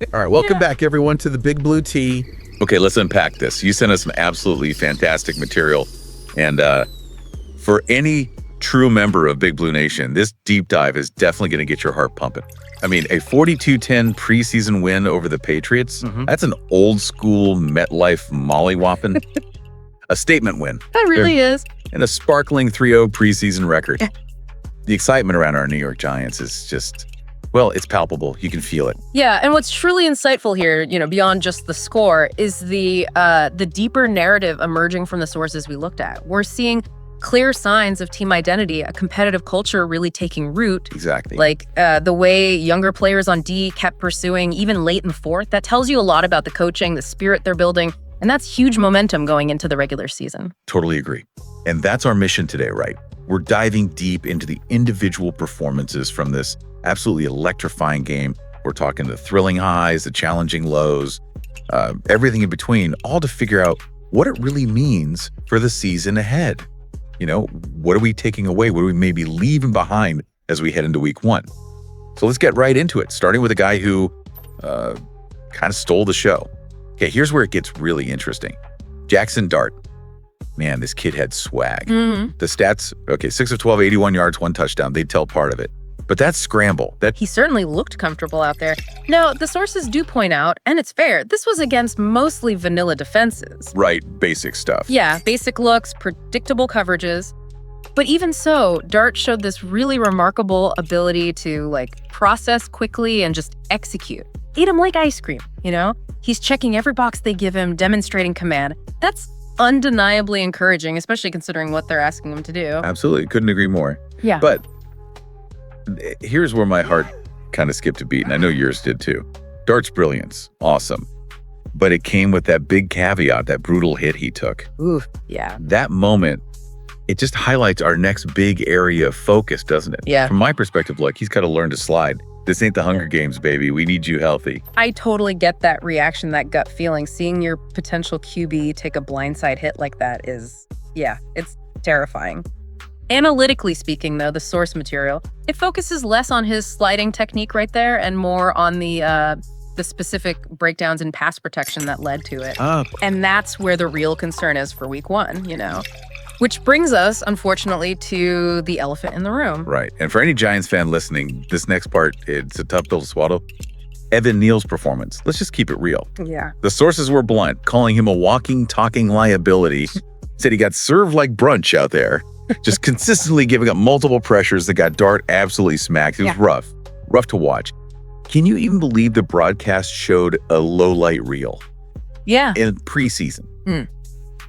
All right, welcome back, everyone, to the Big Blue Tea. Okay, let's unpack this. You sent us some absolutely fantastic material. And for any true member of Big Blue Nation, this deep dive is definitely going to get your heart pumping. I mean, a 42-10 preseason win over the Patriots, that's an old-school MetLife molly-whopping. A statement win. That really is. And a sparkling 3-0 preseason record. The excitement around our New York Giants is just... well, it's palpable. You can feel it. Yeah, and what's truly insightful here, beyond just the score, is the deeper narrative emerging from the sources we looked at. We're seeing clear signs of team identity, a competitive culture really taking root. Exactly. Like the way younger players on D kept pursuing, even late in the fourth, that tells you a lot about the coaching, the spirit they're building, and that's huge momentum going into the regular season. Totally agree. And that's our mission today, right? We're diving deep into the individual performances from this absolutely electrifying game. We're talking the thrilling highs, the challenging lows, everything in between, all to figure out what it really means for the season ahead. What are we taking away? What are we maybe leaving behind as we head into week one? So let's get right into it, starting with a guy who kind of stole the show. Okay, here's where it gets really interesting. Jaxson Dart. Man, this kid had swag. The stats, 6 of 12, 81 yards, 1 touchdown. They tell part of it. But that scramble, he certainly looked comfortable out there. Now, the sources do point out, and it's fair, this was against mostly vanilla defenses. Right, basic stuff. Yeah, basic looks, predictable coverages. But even so, Dart showed this really remarkable ability to process quickly and just execute. Eat him like ice cream, He's checking every box they give him, demonstrating command. That's undeniably encouraging, especially considering what they're asking him to do. Absolutely, couldn't agree more. Yeah. But here's where my heart kind of skipped a beat, and I know yours did too. Dart's brilliance, awesome. But it came with that big caveat, that brutal hit he took. Oof, yeah. That moment, it just highlights our next big area of focus, doesn't it? Yeah. From my perspective, he's got to learn to slide. This ain't the Hunger Games, baby. We need you healthy. I totally get that reaction, that gut feeling. Seeing your potential QB take a blindside hit like that is, it's terrifying. Analytically speaking, though, the source material, it focuses less on his sliding technique right there and more on the specific breakdowns in pass protection that led to it. And that's where the real concern is for week one, Which brings us, unfortunately, to the elephant in the room. Right. And for any Giants fan listening, this next part, it's a tough pill to swallow. Neal's performance. Let's just keep it real. Yeah. The sources were blunt, calling him a walking, talking liability. Said he got served like brunch out there. Just consistently giving up multiple pressures that got Dart absolutely smacked. It was rough to watch. Can you even believe the broadcast showed a low-light reel? Yeah. In preseason.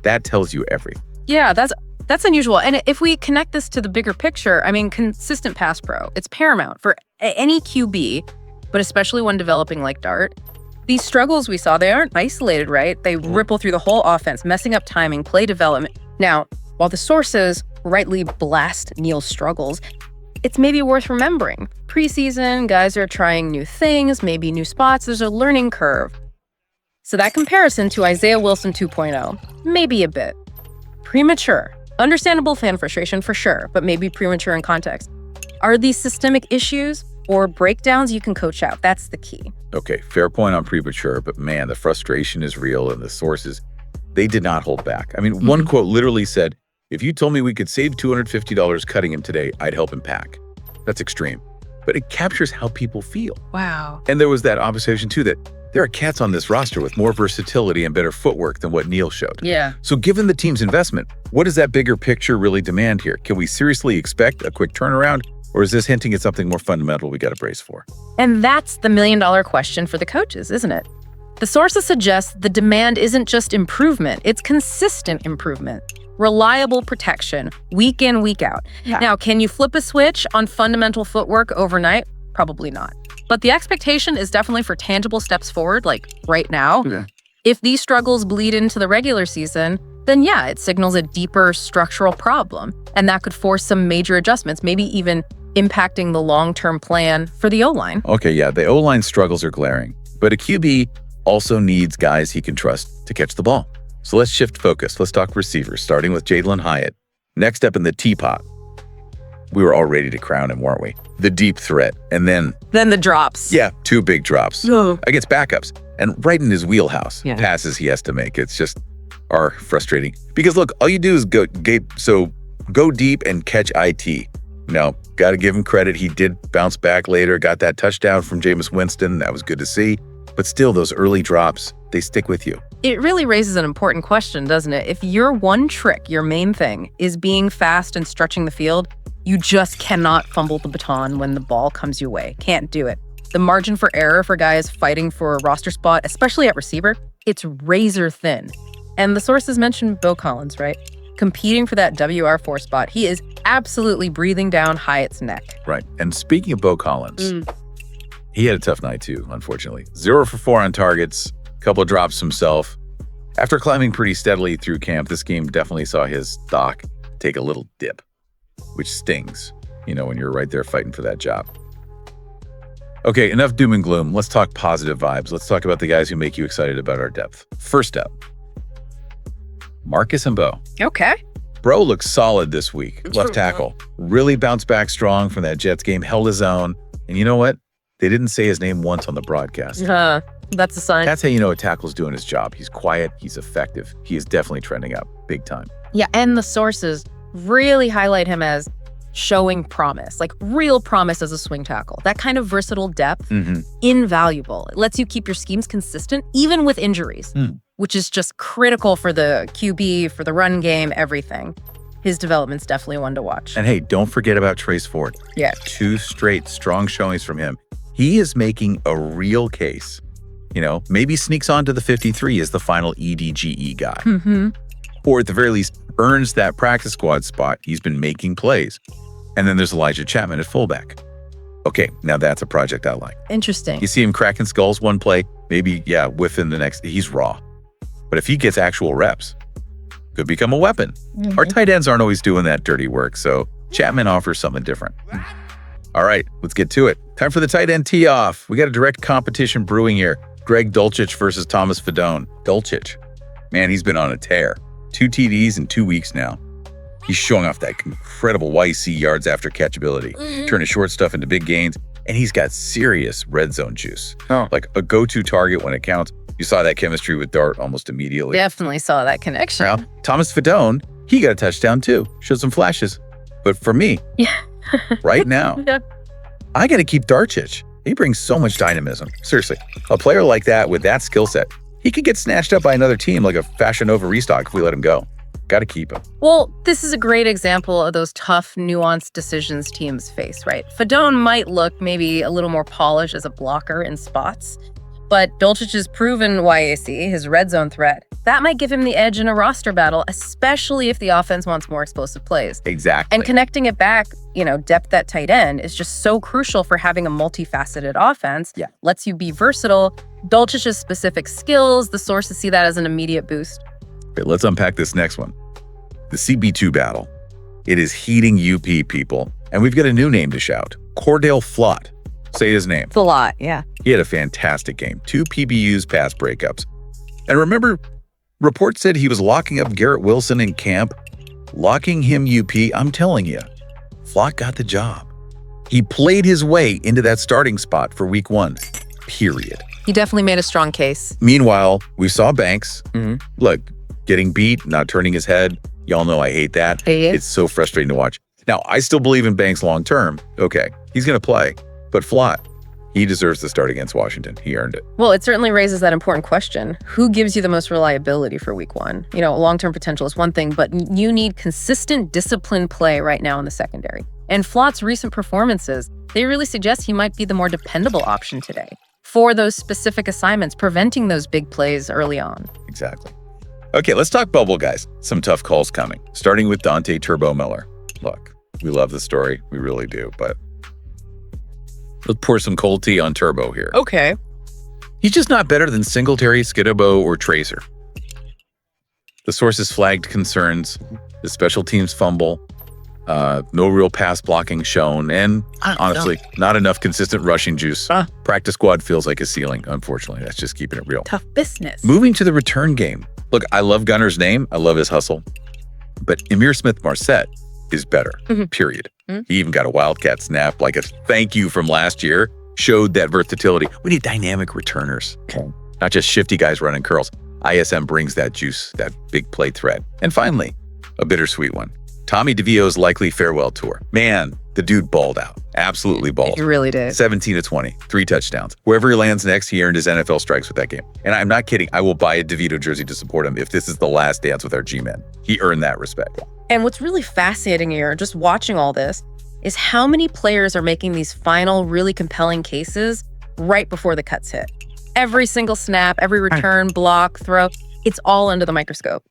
That tells you everything. Yeah, that's unusual. And if we connect this to the bigger picture, consistent pass pro, it's paramount for any QB, but especially when developing like Dart. These struggles we saw, they aren't isolated, right? They ripple through the whole offense, messing up timing, play development. Now, while the sources rightly blast Neal's struggles, it's maybe worth remembering. Preseason, guys are trying new things, maybe new spots. There's a learning curve. So that comparison to Isaiah Wilson 2.0, maybe a bit premature. Understandable fan frustration for sure, but maybe premature in context. Are these systemic issues or breakdowns you can coach out? That's the key. Okay, fair point on premature, but man, the frustration is real, and the sources, they did not hold back. One quote literally said, "If you told me we could save $250 cutting him today, I'd help him pack." That's extreme, but it captures how people feel. Wow. And there was that observation too, that there are cats on this roster with more versatility and better footwork than what Neal showed. Yeah. So given the team's investment, what does that bigger picture really demand here? Can we seriously expect a quick turnaround, or is this hinting at something more fundamental we got to brace for? And that's the million-dollar question for the coaches, isn't it? The sources suggest the demand isn't just improvement, it's consistent improvement. Reliable protection, week in, week out. Yeah. Now, can you flip a switch on fundamental footwork overnight? Probably not. But the expectation is definitely for tangible steps forward, like right now. Yeah. If these struggles bleed into the regular season, then it signals a deeper structural problem. And that could force some major adjustments, maybe even impacting the long-term plan for the O-line. Okay, yeah, the O-line struggles are glaring. But a QB also needs guys he can trust to catch the ball. So let's shift focus. Let's talk receivers, starting with Jalin Hyatt. Next up in the teapot. we were all ready to crown him, weren't we? The deep threat. And then the drops. Yeah, 2 big drops against backups. And right in his wheelhouse, Yeah. passes he has to make. It's just frustrating. Because look, all you do is go deep and catch IT. No, got to give him credit. He did bounce back later, got that touchdown from Jameis Winston. That was good to see. But still, those early drops, they stick with you. It really raises an important question, doesn't it? If your one trick, your main thing, is being fast and stretching the field, you just cannot fumble the baton when the ball comes your way. Can't do it. The margin for error for guys fighting for a roster spot, especially at receiver, it's razor thin. And the sources mentioned Beau Collins, right? Competing for that WR4 spot. He is absolutely breathing down Hyatt's neck. Right. And speaking of Beau Collins, he had a tough night too, unfortunately. 0 for 4 on targets, couple of drops himself. After climbing pretty steadily through camp, this game definitely saw his stock take a little dip, which stings, when you're right there fighting for that job. Okay, enough doom and gloom. Let's talk positive vibes. Let's talk about the guys who make you excited about our depth. First up, Marcus Mbow. Okay. Bro looks solid this week. Left tackle. Really bounced back strong from that Jets game, held his own. And you know what? They didn't say his name once on the broadcast. That's a sign. That's how you know a tackle's doing his job. He's quiet. He's effective. He is definitely trending up big time. Yeah, and the sources really highlight him as showing promise, like real promise as a swing tackle. That kind of versatile depth, invaluable. It lets you keep your schemes consistent, even with injuries, which is just critical for the QB, for the run game, everything. His development's definitely one to watch. And hey, don't forget about Trace Ford. Yeah. 2 straight strong showings from him. He is making a real case. Maybe sneaks onto the 53 as the final EDGE guy. Or at the very least, earns that practice squad spot. He's been making plays. And then there's Elijah Chatman at fullback. Okay, now that's a project I like. Interesting. You see him cracking skulls one play, maybe, whiffing the next. He's raw. But if he gets actual reps, could become a weapon. Our tight ends aren't always doing that dirty work, so Chatman offers something different. All right, let's get to it. Time for the tight end tee-off. We got a direct competition brewing here. Greg Dulcich versus Thomas Fidone. Dulcich, man, he's been on a tear. 2 TDs in 2 weeks now. He's showing off that incredible YC yards after catch ability, turning short stuff into big gains, and he's got serious red zone juice. Like a go-to target when it counts. You saw that chemistry with Dart almost immediately. Definitely saw that connection. Now, Thomas Fidone, he got a touchdown too. Showed some flashes. But for me, right now, I got to keep Dulcich. He brings so much dynamism. Seriously, a player like that with that skill set, he could get snatched up by another team like a Fashion Nova restock if we let him go. Got to keep him. Well, this is a great example of those tough, nuanced decisions teams face, right? Fidone might look maybe a little more polished as a blocker in spots, but Dulcich's proven YAC, his red zone threat, that might give him the edge in a roster battle, especially if the offense wants more explosive plays. Exactly. And connecting it back, depth at tight end is just so crucial for having a multifaceted offense. Yeah. Lets you be versatile. Dulcich's specific skills, the sources see that as an immediate boost. Okay, let's unpack this next one. The CB2 battle. It is heating UP, people. And we've got a new name to shout. Cordale Flott. Say his name. It's a lot, yeah. He had a fantastic game. 2 PBUs pass breakups. And remember, reports said he was locking up Garrett Wilson in camp. Locking him UP, I'm telling you, Flott got the job. He played his way into that starting spot for week 1, period. He definitely made a strong case. Meanwhile, we saw Banks. Look, getting beat, not turning his head. Y'all know I hate that. It's so frustrating to watch. Now, I still believe in Banks long term. Okay, he's going to play. But Flott, he deserves the start against Washington. He earned it. Well, it certainly raises that important question. Who gives you the most reliability for week 1? Long-term potential is one thing, but you need consistent, disciplined play right now in the secondary. And Flott's recent performances, they really suggest he might be the more dependable option today for those specific assignments, preventing those big plays early on. Exactly. Okay, let's talk bubble, guys. Some tough calls coming, starting with Deonte Turbo Miller. Look, we love the story. We really do, but let's pour some cold tea on Turbo here. Okay. He's just not better than Singletary, Skidabo, or Tracer. The sources flagged concerns, the special teams fumble, no real pass blocking shown, and honestly, not enough consistent rushing juice. Practice squad feels like a ceiling, unfortunately. That's just keeping it real. Tough business. Moving to the return game. Look, I love Gunner's name. I love his hustle. But Ihmir Smith-Marsette, is better, period. He even got a wildcat snap, like a thank you from last year, showed that versatility. We need dynamic returners, not just shifty guys running curls. ISM brings that juice, that big play threat. And finally, a bittersweet one. Tommy DeVito's likely farewell tour. Man, the dude balled out. Absolutely balled. He really did. 17 to 20, 3 touchdowns. Wherever he lands next, he earned his NFL strikes with that game. And I'm not kidding. I will buy a DeVito jersey to support him if this is the last dance with our G-men. He earned that respect. And what's really fascinating here, just watching all this, is how many players are making these final, really compelling cases right before the cuts hit. Every single snap, every return, block, throw, it's all under the microscope.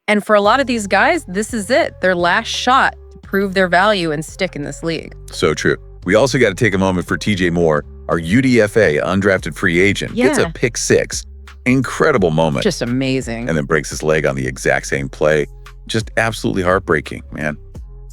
And for a lot of these guys, this is it, their last shot to prove their value and stick in this league. So true. We also got to take a moment for TJ Moore, our UDFA undrafted free agent. Gets a pick 6. Incredible moment. Just amazing. And then breaks his leg on the exact same play. Just absolutely heartbreaking, man.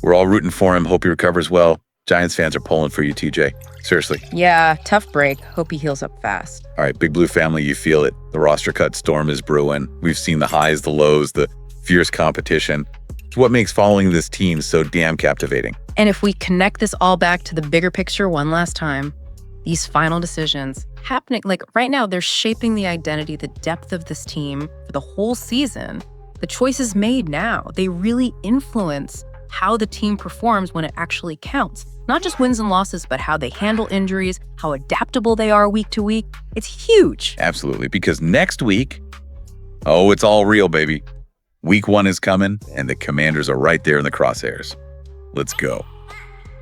We're all rooting for him. Hope he recovers well. Giants fans are pulling for you, TJ. Seriously. Yeah, tough break. Hope he heals up fast. All right, Big Blue family, you feel it. The roster cut storm is brewing. We've seen the highs, the lows, the fierce competition. It's what makes following this team so damn captivating. And if we connect this all back to the bigger picture one last time, these final decisions happening, like right now, they're shaping the identity, the depth of this team for the whole season. The choices made now, they really influence how the team performs when it actually counts. Not just wins and losses, but how they handle injuries, how adaptable they are week to week. It's huge. Absolutely, because next week, it's all real, baby. Week 1 is coming, and the Commanders are right there in the crosshairs. Let's go.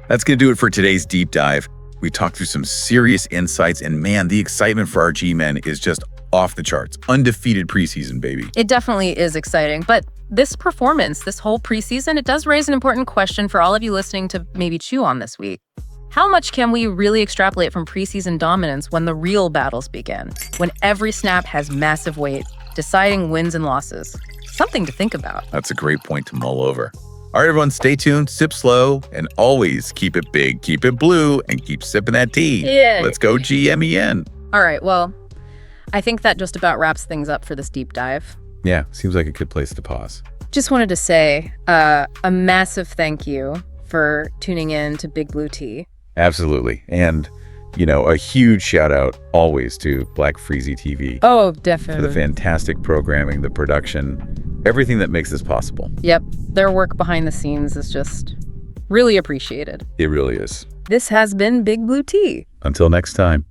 That's going to do it for today's deep dive. We talked through some serious insights, and man, the excitement for our G-men is just off the charts. Undefeated preseason, baby. It definitely is exciting, but this performance, this whole preseason, it does raise an important question for all of you listening to maybe chew on this week. How much can we really extrapolate from preseason dominance when the real battles begin? When every snap has massive weight, deciding wins and losses? Something to think about. That's a great point to mull over. All right, everyone, stay tuned, sip slow, and always keep it big, keep it blue, and keep sipping that tea. Yeah. Let's go GMEN. All right, well, I think that just about wraps things up for this deep dive. Yeah, seems like a good place to pause. Just wanted to say a massive thank you for tuning in to Big Blue Tea. Absolutely. And, a huge shout out always to Black Freezy TV. Oh, definitely. For the fantastic programming, the production, everything that makes this possible. Yep. Their work behind the scenes is just really appreciated. It really is. This has been Big Blue Tea. Until next time.